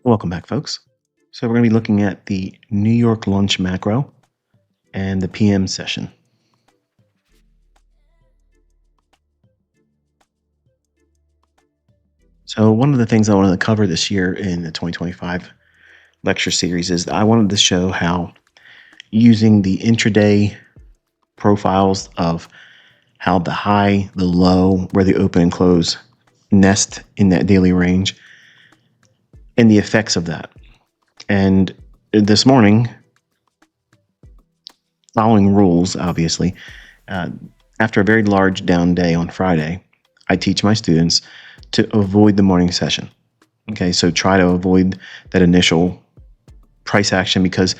Welcome back, folks. So we're going to be looking at the New York lunch macro and the PM session. So one of the things I wanted to cover this year in the 2025 lecture series is that I wanted to show how using the intraday profiles of how the high, the low, where the open and close nest in that daily range and the effects of that. And this morning, following rules, obviously, after a very large down day on Friday, I teach my students to avoid the morning session. Okay, so try to avoid that initial price action because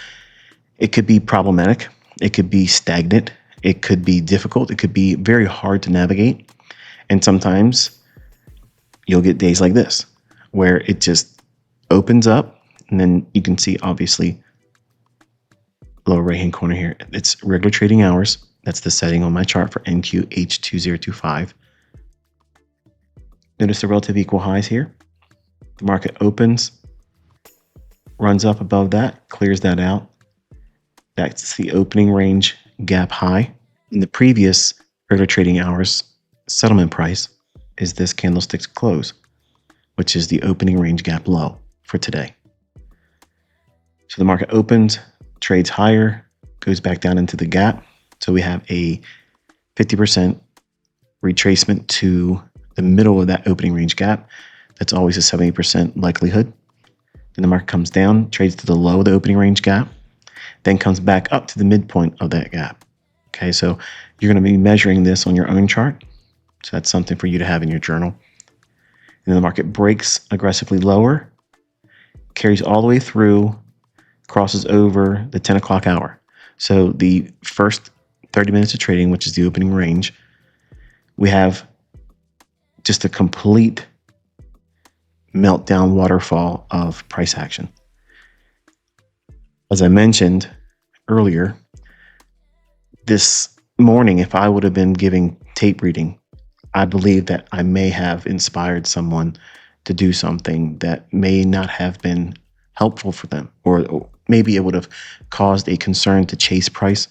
it could be problematic, it could be stagnant, it could be difficult, it could be very hard to navigate. And sometimes you'll get days like this where it just opens up, and then you can see obviously lower right hand corner here, it's regular trading hours. That's the setting on my chart for NQH2025. Notice the relative equal highs here. The market opens, runs up above that, clears that out. That's the opening range gap high. In the previous regular trading hours, settlement price is this candlestick's close, which is the opening range gap low for today. So the market opens, trades higher, goes back down into the gap. So we have a 50% retracement to the middle of that opening range gap. That's always a 70% likelihood. Then the market comes down, trades to the low of the opening range gap, then comes back up to the midpoint of that gap. Okay, so you're going to be measuring this on your own chart. So that's something for you to have in your journal. And then the market breaks aggressively lower, carries all the way through, crosses over the 10 o'clock hour. So the first 30 minutes of trading, which is the opening range, we have just a complete meltdown waterfall of price action. As I mentioned earlier, this morning, if I would have been giving tape reading, I believe that I may have inspired someone to do something that may not have been helpful for them, or maybe it would have caused a concern to chase price.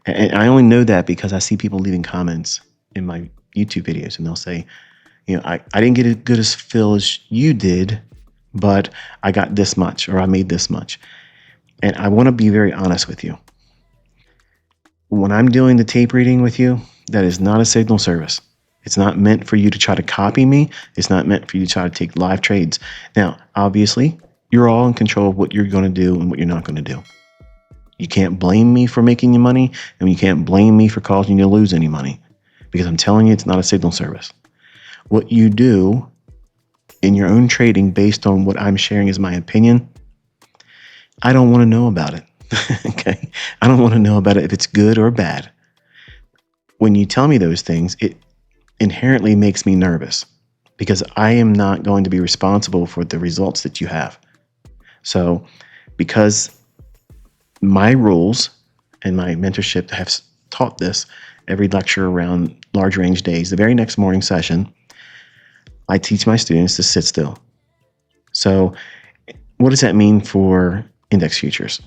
And I only know that because I see people leaving comments in my YouTube videos, and they'll say, I didn't get as good a fill as you did, but I got this much, or I made this much. And I want to be very honest with you. When I'm doing the tape reading with you, that is not a signal service. It's not meant for you to try to copy me. It's not meant for you to try to take live trades. Now, obviously, you're all in control of what you're going to do and what you're not going to do. You can't blame me for making you money, and you can't blame me for causing you to lose any money, because I'm telling you, it's not a signal service. What you do in your own trading based on what I'm sharing as my opinion, I don't want to know about it. Okay? I don't want to know about it if it's good or bad. When you tell me those things, it inherently makes me nervous because I am not going to be responsible for the results that you have. So because my rules and my mentorship have taught this every lecture around large range days, the very next morning session, I teach my students to sit still. So what does that mean for index futures?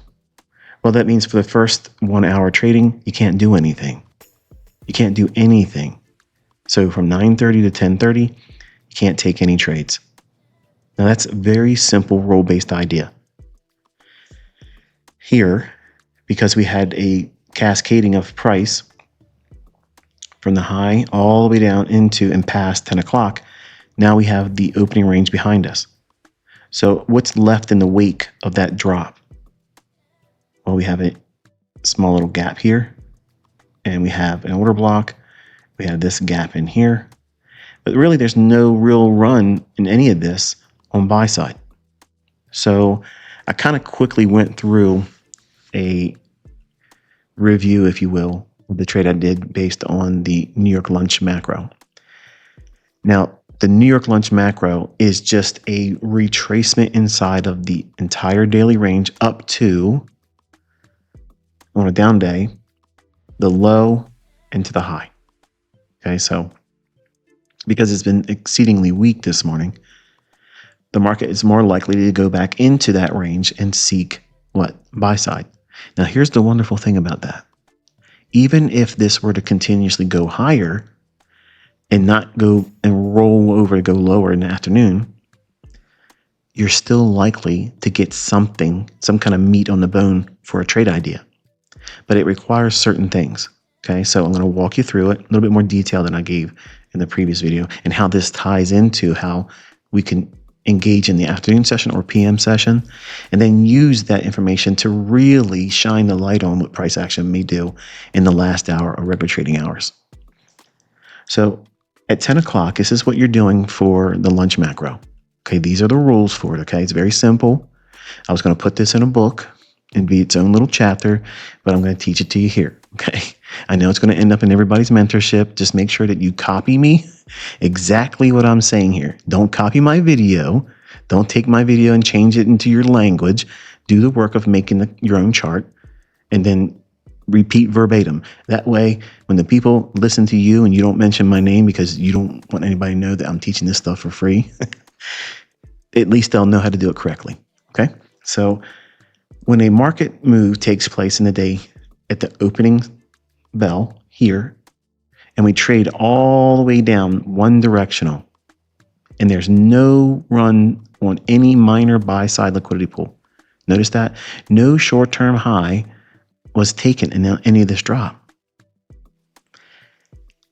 Well, that means for the first 1 hour trading, you can't do anything. You can't do anything. So from 9:30 to 10:30, you can't take any trades. Now that's a very simple rule-based idea. Here, because we had a cascading of price from the high all the way down into and past 10 o'clock, now we have the opening range behind us. So what's left in the wake of that drop? Well, we have a small little gap here, and we have an order block. We have this gap in here. But really, there's no real run in any of this on buy side. So I kind of quickly went through a review, if you will, of the trade I did based on the New York lunch macro. Now, the New York lunch macro is just a retracement inside of the entire daily range up to, on a down day, the low into the high. Okay, so because it's been exceedingly weak this morning, the market is more likely to go back into that range and seek what? Buy side. Now, here's the wonderful thing about that. Even if this were to continuously go higher and not go and roll over to go lower in the afternoon, you're still likely to get something, some kind of meat on the bone for a trade idea. But it requires certain things. Okay, so I'm going to walk you through it, a little bit more detail than I gave in the previous video, and how this ties into how we can engage in the afternoon session or PM session, and then use that information to really shine the light on what price action may do in the last hour of regular trading hours. So at 10 o'clock, this is what you're doing for the lunch macro. Okay, these are the rules for it. Okay, it's very simple. I was going to put this in a book and be its own little chapter, but I'm going to teach it to you here. Okay, I know it's going to end up in everybody's mentorship. Just make sure that you copy me exactly what I'm saying here. Don't copy my video. Don't take my video and change it into your language. Do the work of making your own chart and then repeat verbatim. That way, when the people listen to you and you don't mention my name because you don't want anybody to know that I'm teaching this stuff for free, at least they'll know how to do it correctly. Okay, so when a market move takes place in the day at the opening bell here, and we trade all the way down one directional, and there's no run on any minor buy side liquidity pool. Notice that no short-term high was taken in any of this drop.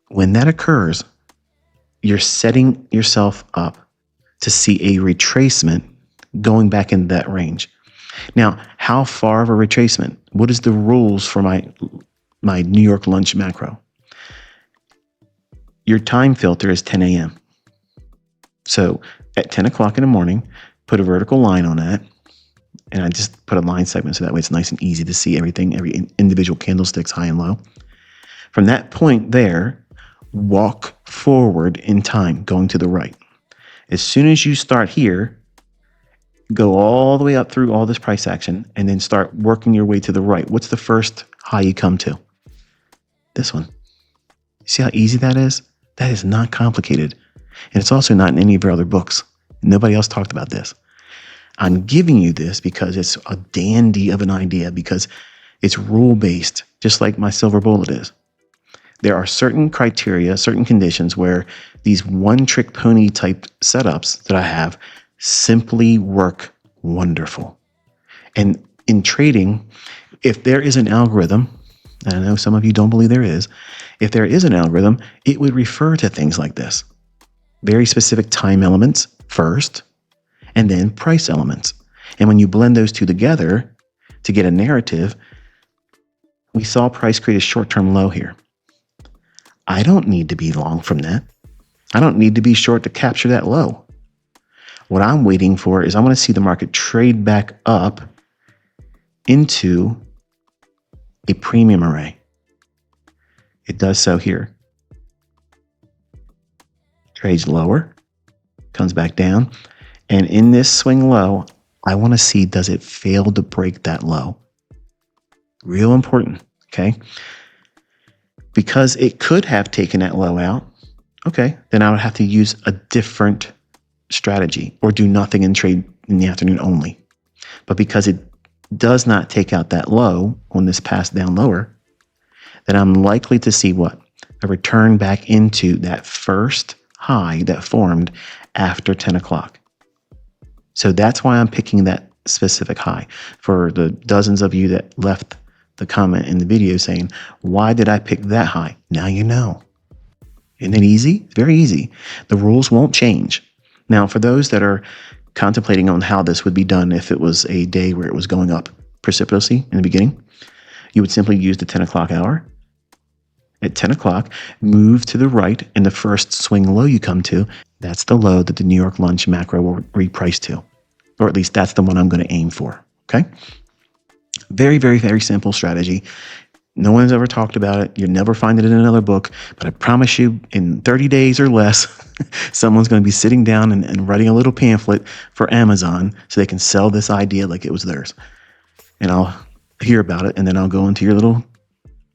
When that occurs, you're setting yourself up to see a retracement going back in that range. Now, how far of a retracement? What is the rules for my New York lunch macro? Your time filter is 10 a.m. So at 10 o'clock in the morning, put a vertical line on that. And I just put a line segment so that way it's nice and easy to see everything, every individual candlesticks high and low. From that point there, walk forward in time, going to the right. As soon as you start here, go all the way up through all this price action and then start working your way to the right. What's the first high you come to? This one. See how easy that is? That is not complicated. And it's also not in any of your other books. Nobody else talked about this. I'm giving you this because it's a dandy of an idea, because it's rule-based, just like my silver bullet is. There are certain criteria, certain conditions where these one-trick pony type setups that I have simply work wonderful. And in trading, if there is an algorithm, and I know some of you don't believe there is, if there is an algorithm, it would refer to things like this. Very specific time elements first, and then price elements. And when you blend those two together to get a narrative, we saw price create a short-term low here. I don't need to be long from that. I don't need to be short to capture that low. What I'm waiting for is I want to see the market trade back up into a premium array. It does so here. Trades lower, comes back down. And in this swing low, I want to see, does it fail to break that low? Real important, okay? Because it could have taken that low out, okay, then I would have to use a different strategy or do nothing and trade in the afternoon only. But because it does not take out that low on this pass down lower, then I'm likely to see what? A return back into that first high that formed after 10 o'clock. So that's why I'm picking that specific high. For the dozens of you that left the comment in the video saying, why did I pick that high? Now you know. Isn't it easy? Very easy. The rules won't change. Now, for those that are contemplating on how this would be done if it was a day where it was going up precipitously in the beginning, you would simply use the 10 o'clock hour. At 10 o'clock, move to the right, and the first swing low you come to, that's the low that the New York lunch macro will reprice to. Or at least that's the one I'm going to aim for, okay? Very, very, very simple strategy. No one's ever talked about it. You'll never find it in another book, but I promise you in 30 days or less, someone's going to be sitting down and writing a little pamphlet for Amazon so they can sell this idea like it was theirs. And I'll hear about it, and then I'll go into your little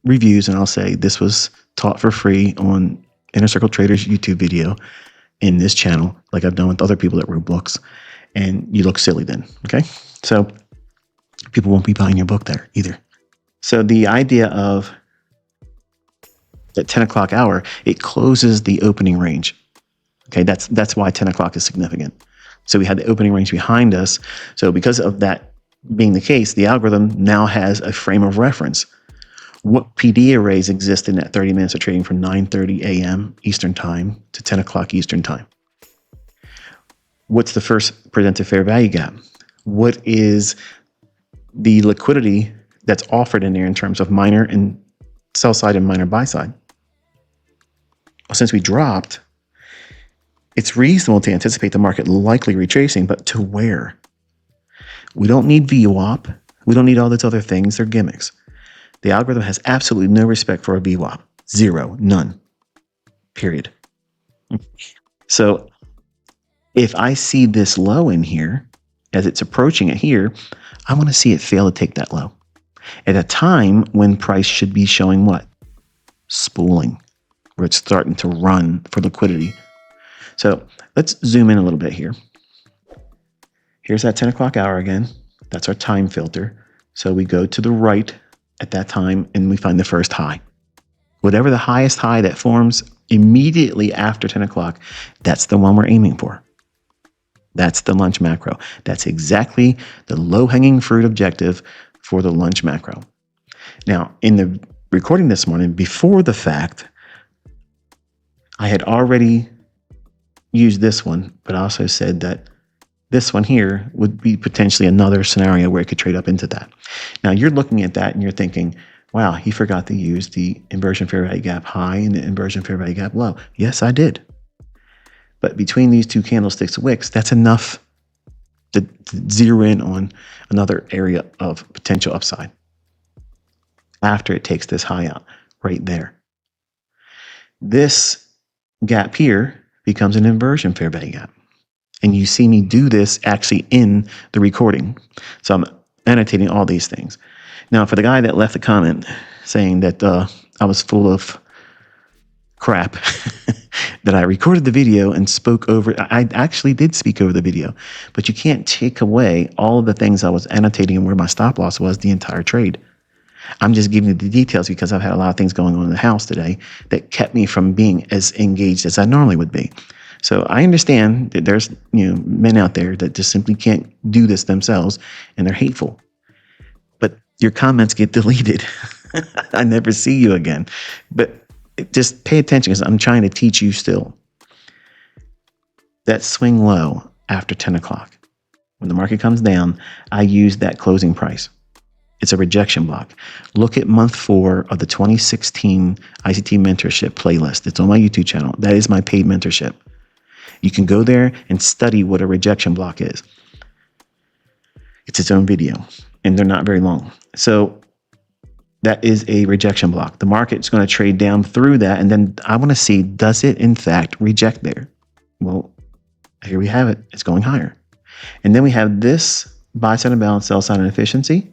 reviews and I'll say, this was taught for free on Inner Circle Traders YouTube video in this channel, like I've done with other people that wrote books. and you look silly then. Okay. So people won't be buying your book there either. So the idea of that 10 o'clock hour, it closes the opening range. Okay. That's why 10 o'clock is significant. So we had the opening range behind us. So because of that being the case, the algorithm now has a frame of reference. What PD arrays exist in that 30 minutes of trading from 9:30 a.m. Eastern time to 10 o'clock Eastern time? What's the first presented fair value gap? What is the liquidity that's offered in there in terms of minor and sell side and minor buy side? Well, since we dropped, it's reasonable to anticipate the market likely retracing, but to where? We don't need VWAP. We don't need all those other things. They're gimmicks. The algorithm has absolutely no respect for a VWAP. Zero. None. Period. So if I see this low in here, as it's approaching it here, I want to see it fail to take that low. At a time when price should be showing what? Spooling, where it's starting to run for liquidity. So let's zoom in a little bit here. Here's that 10 o'clock hour again. That's our time filter. So we go to the right at that time and we find the first high. Whatever the highest high that forms immediately after 10 o'clock, that's the one we're aiming for. That's the lunch macro. That's exactly the low-hanging fruit objective for the lunch macro. Now, in the recording this morning, before the fact, I had already used this one, but I also said that this one here would be potentially another scenario where it could trade up into that. Now, you're looking at that and you're thinking, wow, he forgot to use the inversion fair value gap high and the inversion fair value gap low. Yes, I did. But between these two candlesticks wicks, that's enough to zero in on another area of potential upside after it takes this high out right there. This gap here becomes an inversion fair value gap. And you see me do this actually in the recording. So I'm annotating all these things. Now, for the guy that left a comment saying that I was full of crap, that I recorded the video and spoke over, I actually did speak over the video, but you can't take away all of the things I was annotating and where my stop loss was the entire trade. I'm just giving you the details because I've had a lot of things going on in the house today that kept me from being as engaged as I normally would be. So I understand that there's men out there that just simply can't do this themselves and they're hateful. But your comments get deleted. I never see you again. But just pay attention because I'm trying to teach you still. That swing low after 10 o'clock. When the market comes down, I use that closing price. It's a rejection block. Look at month 4 of the 2016 ICT mentorship playlist. It's on my YouTube channel. That is my paid mentorship. You can go there and study what a rejection block is. It's its own video, and they're not very long. So that is a rejection block. The market's going to trade down through that, and then I want to see, does it in fact reject there? Well, here we have it. It's going higher. And then we have this buy side imbalance, sell side inefficiency.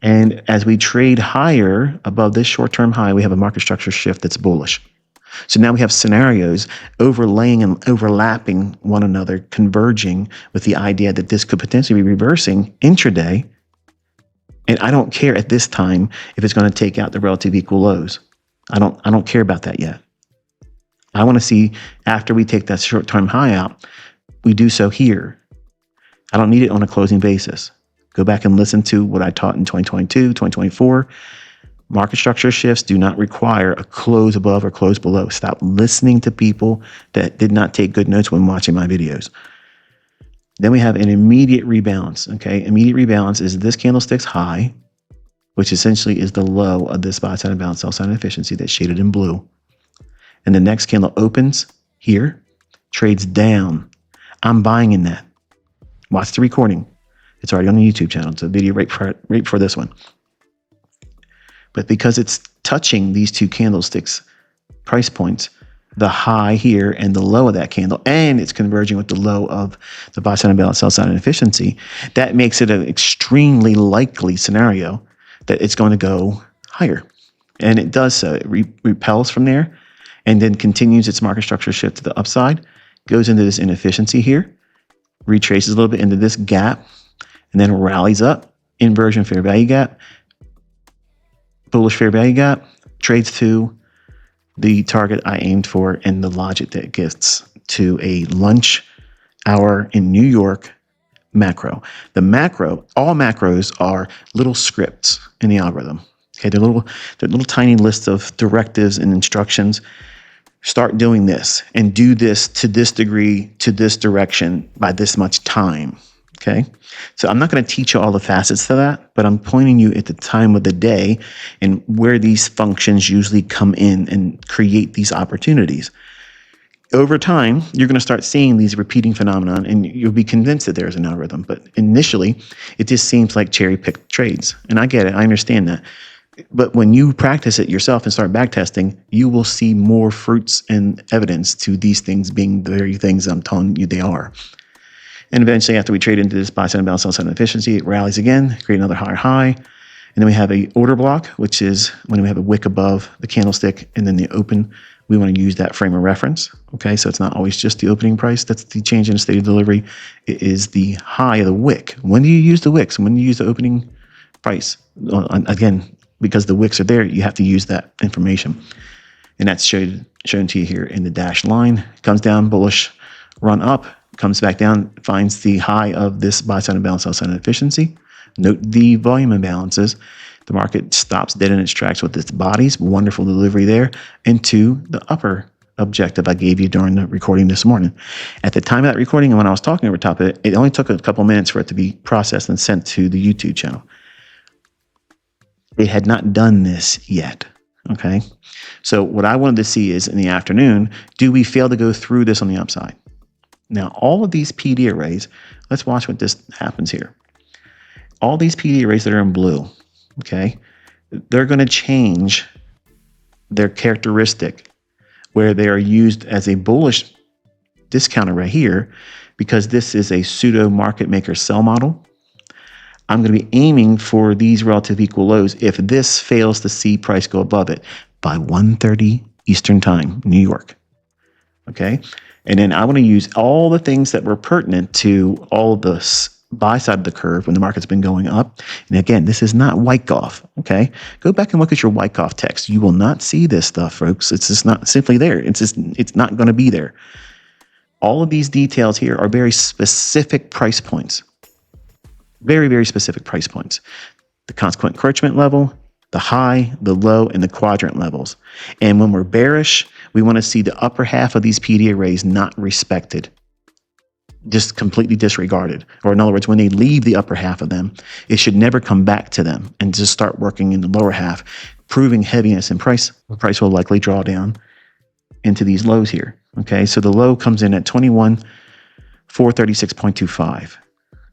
And as we trade higher above this short-term high, we have a market structure shift that's bullish. So now we have scenarios overlaying and overlapping one another, converging with the idea that this could potentially be reversing intraday. And I don't care at this time if it's going to take out the relative equal lows. I don't care about that yet. I want to see after we take that short-term high out, we do so here. I don't need it on a closing basis. Go back and listen to what I taught in 2022, 2024. Market structure shifts do not require a close above or close below. Stop listening to people that did not take good notes when watching my videos. Then we have an immediate rebalance. Okay, immediate rebalance is this candlestick's high, which essentially is the low of this buy side imbalance, sell side inefficiency that's shaded in blue. And the next candle opens here, trades down. I'm buying in that. Watch the recording. It's already on the YouTube channel. It's a video right for this one. But because it's touching these two candlesticks price points, the high here and the low of that candle, and it's converging with the low of the buy side imbalance, sell side inefficiency, that makes it an extremely likely scenario that it's going to go higher. And it does so. It repels from there and then continues its market structure shift to the upside, goes into this inefficiency here, retraces a little bit into this gap, and then rallies up, inversion fair value gap, bullish fair value gap, trades to the target I aimed for, and the logic that gets to a lunch hour in New York macro. The macro, all macros are little scripts in the algorithm. Okay, they're little tiny lists of directives and instructions. Start doing this and do this to this degree, to this direction by this much time. Okay, so I'm not going to teach you all the facets to that, but I'm pointing you at the time of the day and where these functions usually come in and create these opportunities. Over time, you're going to start seeing these repeating phenomenon, and you'll be convinced that there's an algorithm. But initially, it just seems like cherry-picked trades. And I get it. I understand that. But when you practice it yourself and start backtesting, you will see more fruits and evidence to these things being the very things I'm telling you they are. And eventually, after we trade into this buy side and balance, sell side efficiency, it rallies again, create another higher high. And then we have a order block, which is when we have a wick above the candlestick and then the open. We want to use that frame of reference. Okay, so it's not always just the opening price. That's the change in the state of delivery. It is the high of the wick. When do you use the wicks? When do you use the opening price? Again, because the wicks are there, you have to use that information. And that's shown to you here in the dashed line. Comes down, bullish, run up, comes back down, finds the high of this buy side and balance, sell side efficiency. Note the volume imbalances. The market stops dead in its tracks with its bodies. Wonderful delivery there into the upper objective I gave you during the recording this morning. At the time of that recording and when I was talking over top of it, it only took a couple minutes for it to be processed and sent to the YouTube channel. It had not done this yet. Okay. So what I wanted to see is in the afternoon, do we fail to go through this on the upside? Now, all of these PD arrays, let's watch what this happens here. All these PD arrays that are in blue, okay, they're going to change their characteristic where they are used as a bullish discounter right here because this is a pseudo market maker sell model. I'm going to be aiming for these relative equal lows if this fails to see price go above it by 1:30 Eastern Time, New York. Okay, and then I want to use all the things that were pertinent to all of the buy side of the curve when the market's been going up. And again, this is not Wyckoff. Okay, go back and look at your Wyckoff text. You will not see this stuff, folks. It's just not simply there. It's not going to be there. All of these details here are very specific price points. Very, very specific price points. The consequent encroachment level, the high, the low, and the quadrant levels. And when we're bearish, we want to see the upper half of these PD arrays not respected, just completely disregarded. Or in other words, when they leave the upper half of them, it should never come back to them and just start working in the lower half, proving heaviness in price. The price will likely draw down into these lows here. Okay, so the low comes in at 21,436.25.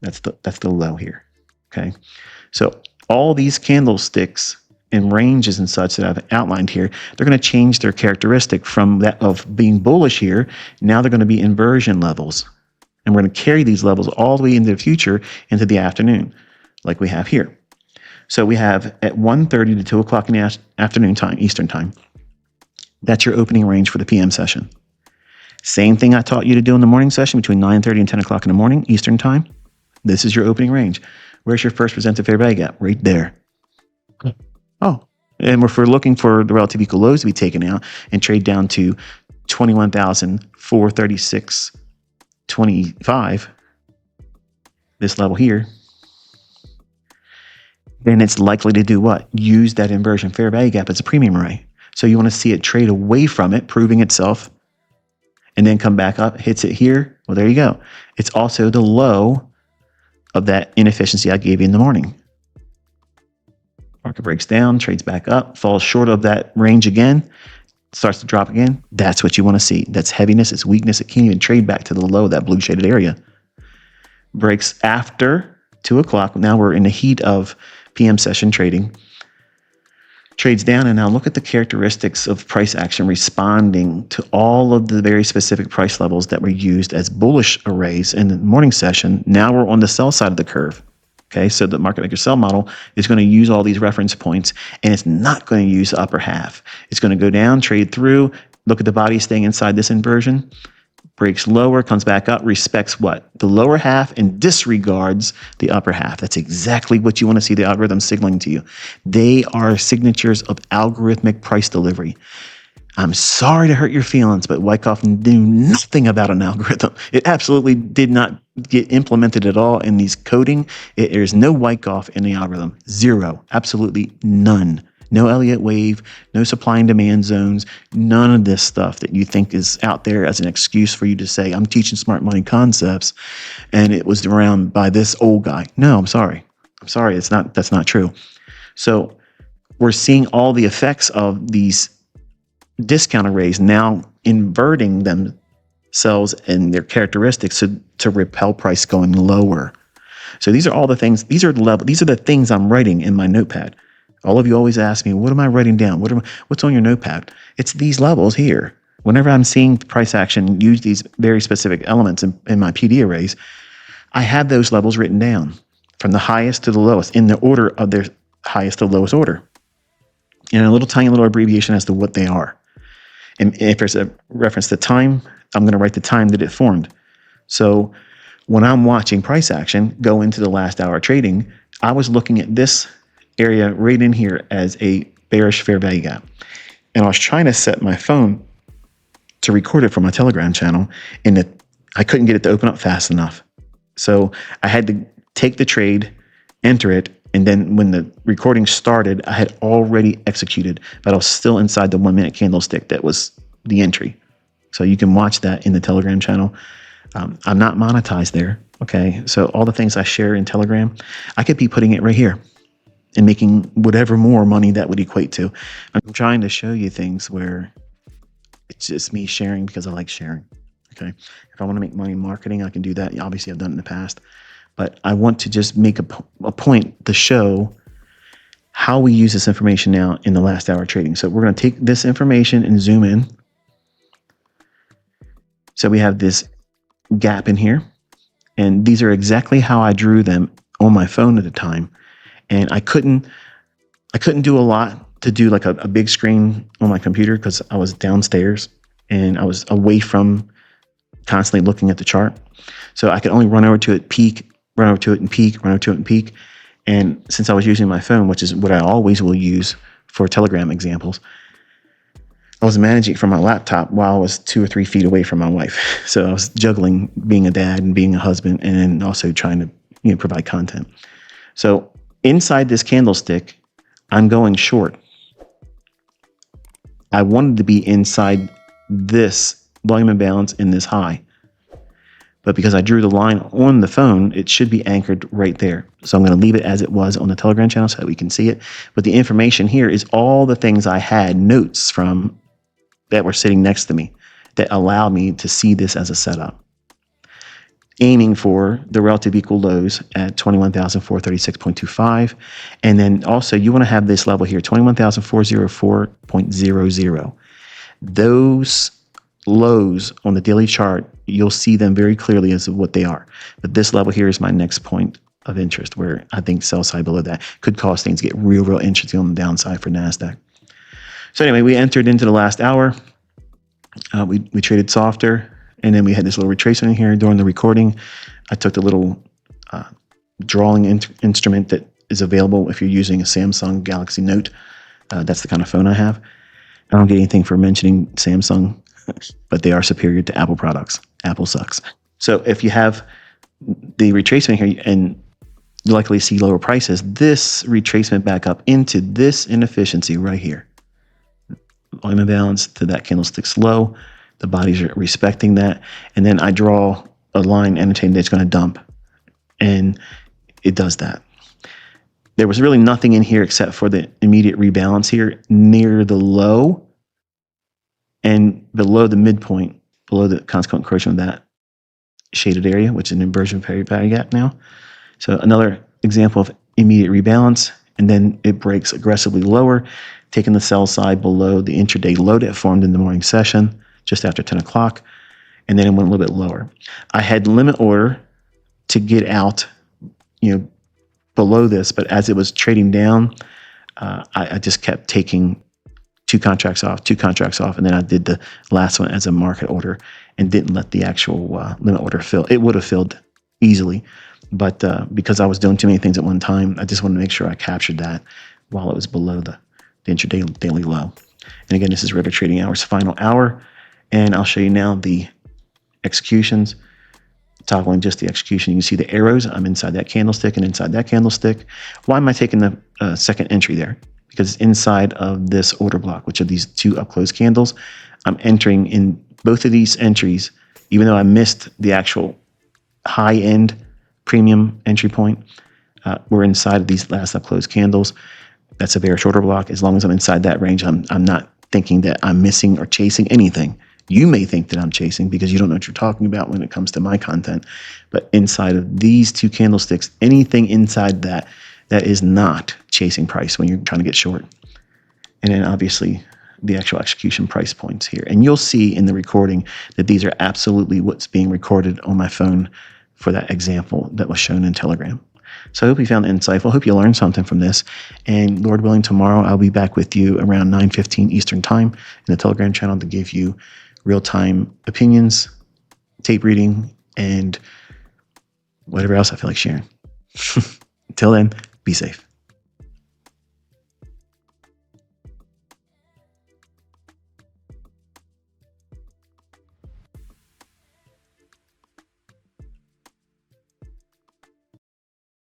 That's the low here. Okay, so all these candlesticks and ranges and such that I've outlined here, they're going to change their characteristic from that of being bullish here. Now they're going to be inversion levels. And we're going to carry these levels all the way into the future, into the afternoon, like we have here. So we have at 1:30 to 2 o'clock in the afternoon time, Eastern time. That's your opening range for the PM session. Same thing I taught you to do in the morning session between 9:30 and 10 o'clock in the morning, Eastern time. This is your opening range. Where's your first presented fair value gap? Right there. Oh, and if we're looking for the relative equal lows to be taken out and trade down to 21,436.25, this level here, then it's likely to do what? Use that inversion fair value gap as a premium array. So you want to see it trade away from it, proving itself, and then come back up, hits it here. Well, there you go. It's also the low of that inefficiency I gave you in the morning. Market breaks down, trades back up, falls short of that range again, starts to drop again. That's what you want to see. That's heaviness, it's weakness. It can't even trade back to the low, that blue shaded area. Breaks after 2 o'clock. Now we're in the heat of PM session trading. Trades down, and now look at the characteristics of price action responding to all of the very specific price levels that were used as bullish arrays in the morning session. Now we're on the sell side of the curve. Okay, so the market maker sell model is going to use all these reference points, and it's not going to use the upper half. It's going to go down, trade through, look at the body staying inside this inversion, breaks lower, comes back up, respects what? The lower half and disregards the upper half. That's exactly what you want to see the algorithm signaling to you. They are signatures of algorithmic price delivery. I'm sorry to hurt your feelings, but Wyckoff knew nothing about an algorithm. It absolutely did not get implemented at all in these coding. There's no Wyckoff in the algorithm. Zero. Absolutely none. No Elliott wave, no supply and demand zones, none of this stuff that you think is out there as an excuse for you to say, I'm teaching smart money concepts and it was around by this old guy. No, I'm sorry. That's not true. So we're seeing all the effects of these discount arrays now inverting themselves and their characteristics to repel price going lower. So these are all the things, these are the things I'm writing in my notepad. All of you always ask me, what am I writing down? What's on your notepad? It's these levels here. Whenever I'm seeing price action use these very specific elements in my PD arrays, I have those levels written down from the highest to the lowest in the order of their highest to lowest order. And a tiny little abbreviation as to what they are. And if there's a reference to time, I'm going to write the time that it formed. So when I'm watching price action go into the last hour trading, I was looking at this area right in here as a bearish fair value gap. And I was trying to set my phone to record it from my Telegram channel, and I couldn't get it to open up fast enough. So I had to take the trade, enter it, and then when the recording started, I had already executed, but I was still inside the 1 minute candlestick that was the entry. So you can watch that in the Telegram channel. I'm not monetized there. Okay. So all the things I share in Telegram, I could be putting it right here and making whatever more money that would equate to. I'm trying to show you things where it's just me sharing because I like sharing. Okay. If I want to make money in marketing, I can do that. Obviously I've done it in the past. But I want to just make a point to show how we use this information now in the last hour trading. So we're going to take this information and zoom in. So we have this gap in here. And these are exactly how I drew them on my phone at the time. And I couldn't do a lot to do like a big screen on my computer because I was downstairs and I was away from constantly looking at the chart. So I could only run over to it, peek, run over to it and peek, run over to it and peek. And since I was using my phone, which is what I always will use for Telegram examples, I was managing from my laptop while I was 2 or 3 feet away from my wife. So I was juggling being a dad and being a husband and also trying to provide content. So inside this candlestick, I'm going short. I wanted to be inside this volume imbalance in this high. But because I drew the line on the phone, it should be anchored right there. So I'm going to leave it as it was on the Telegram channel so that we can see it. But the information here is all the things I had notes from that were sitting next to me that allowed me to see this as a setup. Aiming for the relative equal lows at 21,436.25. And then also you want to have this level here, 21,404.00. Those lows on the daily chart, you'll see them very clearly as what they are. But this level here is my next point of interest where I think sell side below that could cause things to get real interesting on the downside for NASDAQ. So anyway, we entered into the last hour. We traded softer. And then we had this little retracement in here during the recording. I took the little drawing instrument that is available if you're using a Samsung Galaxy Note. That's the kind of phone I have. I don't get anything for mentioning Samsung, but they are superior to Apple products. Apple sucks. So if you have the retracement here and you likely see lower prices, this retracement back up into this inefficiency right here. Volume imbalance to that candlestick's low. The bodies are respecting that. And then I draw a line annotating that it's going to dump. And it does that. There was really nothing in here except for the immediate rebalance here near the low and below the midpoint, below the consequent correction of that shaded area, which is an inversion value gap now. So another example of immediate rebalance. And then it breaks aggressively lower, taking the sell side below the intraday low that formed in the morning session just after 10 o'clock, and then it went a little bit lower. I had limit order to get out, below this, but as it was trading down, I just kept taking two contracts off, and then I did the last one as a market order and didn't let the actual limit order fill. It would have filled easily, but because I was doing too many things at one time, I just wanted to make sure I captured that while it was below the intraday daily low. And again, this is regular trading hours, final hour, and I'll show you now the executions. Toggling just the execution, you can see the arrows. I'm inside that candlestick and inside that candlestick. Why am I taking the second entry there? Because it's inside of this order block, which are these two up close candles. I'm entering in both of these entries, even though I missed the actual high end premium entry point. We're inside of these last up close candles. That's a bearish order block. As long as I'm inside that range, I'm not thinking that I'm missing or chasing anything. You may think that I'm chasing because you don't know what you're talking about when it comes to my content. But inside of these two candlesticks, anything inside that is not chasing price when you're trying to get short. And then obviously the actual execution price points here. And you'll see in the recording that these are absolutely what's being recorded on my phone for that example that was shown in Telegram. So I hope you found it insightful. I hope you learned something from this. And Lord willing, tomorrow I'll be back with you around 9:15 Eastern time in the Telegram channel to give you real-time opinions, tape reading, and whatever else I feel like sharing. Until then, be safe.